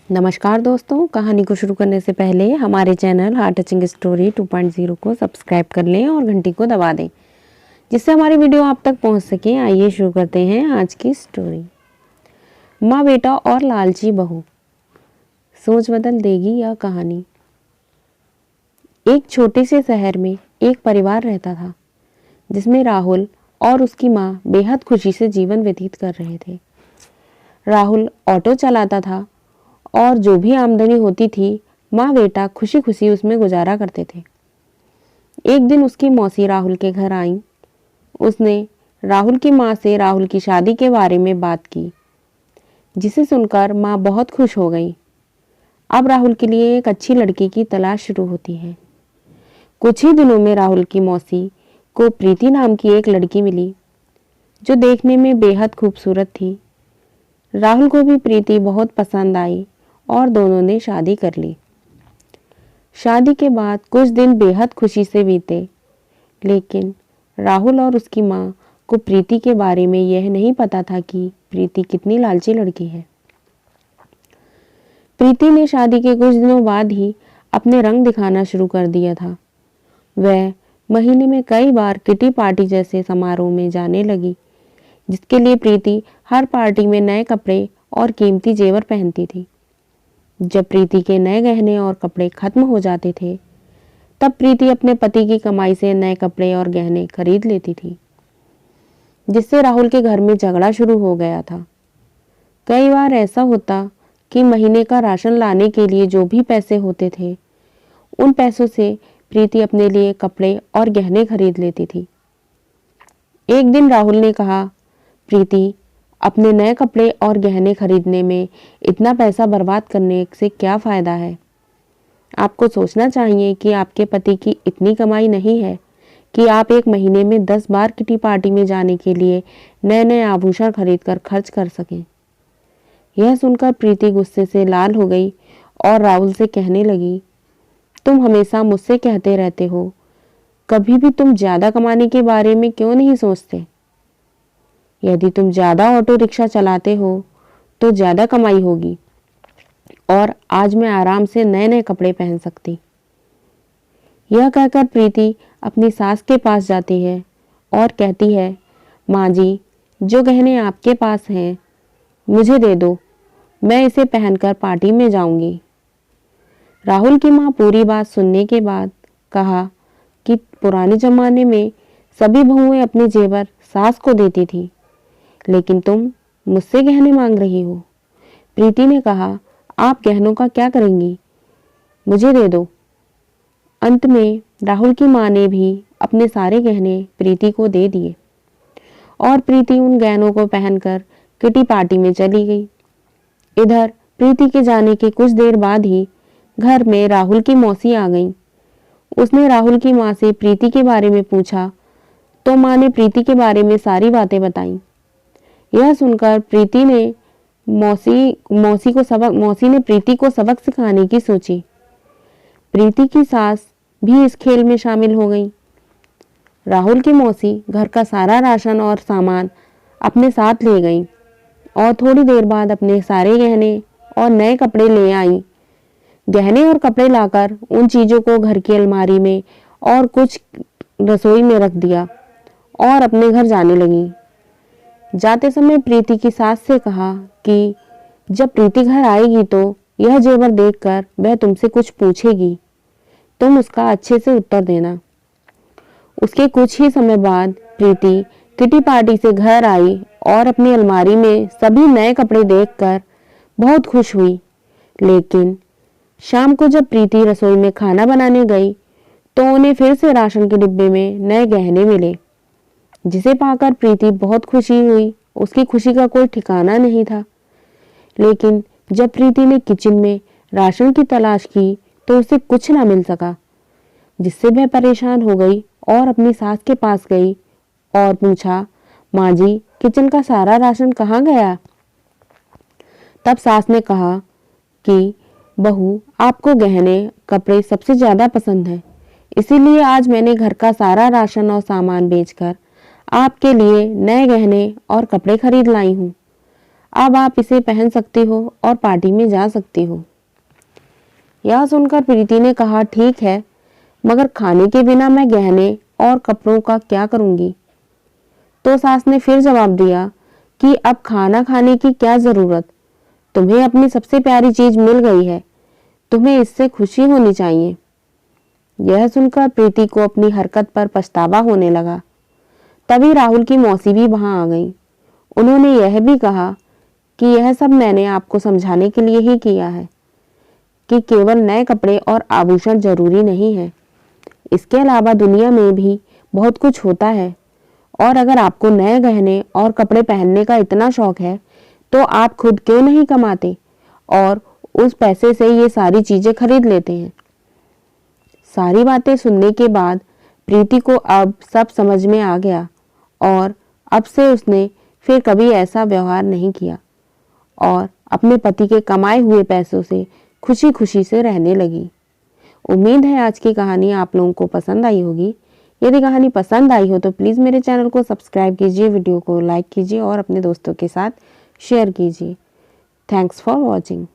नमस्कार दोस्तों, कहानी को शुरू करने से पहले हमारे चैनल हार्ट टचिंग स्टोरी 2.0 को सब्सक्राइब कर लें और घंटी को दबा दें, जिससे हमारी वीडियो आप तक पहुंच सके। आइए शुरू करते हैं आज की स्टोरी। माँ बेटा और लालची बहू, सोच बदल देगी यह कहानी। एक छोटे से शहर में एक परिवार रहता था, जिसमें राहुल और उसकी माँ बेहद खुशी से जीवन व्यतीत कर रहे थे। राहुल ऑटो चलाता था और जो भी आमदनी होती थी, माँ बेटा खुशी खुशी उसमें गुजारा करते थे। एक दिन उसकी मौसी राहुल के घर आई। उसने राहुल की माँ से राहुल की शादी के बारे में बात की, जिसे सुनकर माँ बहुत खुश हो गई। अब राहुल के लिए एक अच्छी लड़की की तलाश शुरू होती है। कुछ ही दिनों में राहुल की मौसी को प्रीति नाम की एक लड़की मिली, जो देखने में बेहद खूबसूरत थी। राहुल को भी प्रीति बहुत पसंद आई और दोनों ने शादी कर ली। शादी के बाद कुछ दिन बेहद खुशी से बीते, लेकिन राहुल और उसकी माँ को प्रीति के बारे में यह नहीं पता था कि प्रीति कितनी लालची लड़की है। प्रीति ने शादी के कुछ दिनों बाद ही अपने रंग दिखाना शुरू कर दिया था। वह महीने में कई बार किटी पार्टी जैसे समारोह में जाने लगी, जिसके लिए प्रीति हर पार्टी में नए कपड़े और कीमती जेवर पहनती थी। जब प्रीति के नए गहने और कपड़े खत्म हो जाते थे, तब प्रीति अपने पति की कमाई से नए कपड़े और गहने खरीद लेती थी, जिससे राहुल के घर में झगड़ा शुरू हो गया था। कई बार ऐसा होता कि महीने का राशन लाने के लिए जो भी पैसे होते थे, उन पैसों से प्रीति अपने लिए कपड़े और गहने खरीद लेती थी। एक दिन राहुल ने कहा, प्रीति, अपने नए कपड़े और गहने खरीदने में इतना पैसा बर्बाद करने से क्या फ़ायदा है। आपको सोचना चाहिए कि आपके पति की इतनी कमाई नहीं है कि आप एक महीने में 10 बार किटी पार्टी में जाने के लिए नए नए आभूषण खरीदकर खर्च कर सकें। यह सुनकर प्रीति गुस्से से लाल हो गई और राहुल से कहने लगी, तुम हमेशा मुझसे कहते रहते हो, कभी भी तुम ज़्यादा कमाने के बारे में क्यों नहीं सोचते। यदि तुम ज़्यादा ऑटो रिक्शा चलाते हो तो ज़्यादा कमाई होगी और आज मैं आराम से नए नए कपड़े पहन सकती। यह कहकर प्रीति अपनी सास के पास जाती है और कहती है, माँ जी, जो गहने आपके पास हैं मुझे दे दो, मैं इसे पहनकर पार्टी में जाऊंगी। राहुल की माँ पूरी बात सुनने के बाद कहा कि पुराने जमाने में सभी बहुएं अपने जेवर सास को देती थी, लेकिन तुम मुझसे गहने मांग रही हो। प्रीति ने कहा, आप गहनों का क्या करेंगी, मुझे दे दो। अंत में राहुल की माँ ने भी अपने सारे गहने प्रीति को दे दिए और प्रीति उन गहनों को पहनकर किटी पार्टी में चली गई। इधर प्रीति के जाने के कुछ देर बाद ही घर में राहुल की मौसी आ गई। उसने राहुल की माँ से प्रीति के बारे में पूछा तो माँ ने प्रीति के बारे में सारी बातें बताई। यह सुनकर प्रीति ने मौसी ने प्रीति को सबक सिखाने की सोची। प्रीति की सास भी इस खेल में शामिल हो गई। राहुल की मौसी घर का सारा राशन और सामान अपने साथ ले गई और थोड़ी देर बाद अपने सारे गहने और नए कपड़े ले आई। गहने और कपड़े लाकर उन चीजों को घर की अलमारी में और कुछ रसोई में रख दिया और अपने घर जाने लगी। जाते समय प्रीति की सास से कहा कि जब प्रीति घर आएगी तो यह जेवर देखकर वह तुमसे कुछ पूछेगी, तुम उसका अच्छे से उत्तर देना। उसके कुछ ही समय बाद प्रीति किटी पार्टी से घर आई और अपनी अलमारी में सभी नए कपड़े देखकर बहुत खुश हुई। लेकिन शाम को जब प्रीति रसोई में खाना बनाने गई तो उन्हें फिर से राशन के डिब्बे में नए गहने मिले, जिसे पाकर प्रीति बहुत खुशी हुई। उसकी खुशी का कोई ठिकाना नहीं था। लेकिन जब प्रीति ने किचन में राशन की तलाश की तो उसे कुछ ना मिल सका, जिससे वह परेशान हो गई और अपनी सास के पास गई और पूछा, माँ जी, किचन का सारा राशन कहाँ गया। तब सास ने कहा कि बहू, आपको गहने कपड़े सबसे ज्यादा पसंद है, इसीलिए आज मैंने घर का सारा राशन और सामान बेचकर आपके लिए नए गहने और कपड़े खरीद लाई हूँ। अब आप इसे पहन सकती हो और पार्टी में जा सकती हो। यह सुनकर प्रीति ने कहा, ठीक है, मगर खाने के बिना मैं गहने और कपड़ों का क्या करूंगी? तो सास ने फिर जवाब दिया कि अब खाना खाने की क्या जरूरत, तुम्हें अपनी सबसे प्यारी चीज मिल गई है, तुम्हें इससे खुशी होनी चाहिए। यह सुनकर प्रीति को अपनी हरकत पर पछतावा होने लगा। तभी राहुल की मौसी भी वहां आ गई। उन्होंने यह भी कहा कि यह सब मैंने आपको समझाने के लिए ही किया है कि केवल नए कपड़े और आभूषण जरूरी नहीं है, इसके अलावा दुनिया में भी बहुत कुछ होता है, और अगर आपको नए गहने और कपड़े पहनने का इतना शौक है तो आप खुद क्यों नहीं कमाते और उस पैसे से ये सारी चीजें खरीद लेते हैं। सारी बातें सुनने के बाद प्रीति को अब सब समझ में आ गया और अब से उसने फिर कभी ऐसा व्यवहार नहीं किया और अपने पति के कमाए हुए पैसों से खुशी खुशी से रहने लगी। उम्मीद है आज की कहानी आप लोगों को पसंद आई होगी। यदि कहानी पसंद आई हो तो प्लीज़ मेरे चैनल को सब्सक्राइब कीजिए, वीडियो को लाइक कीजिए और अपने दोस्तों के साथ शेयर कीजिए। Thanks for watching.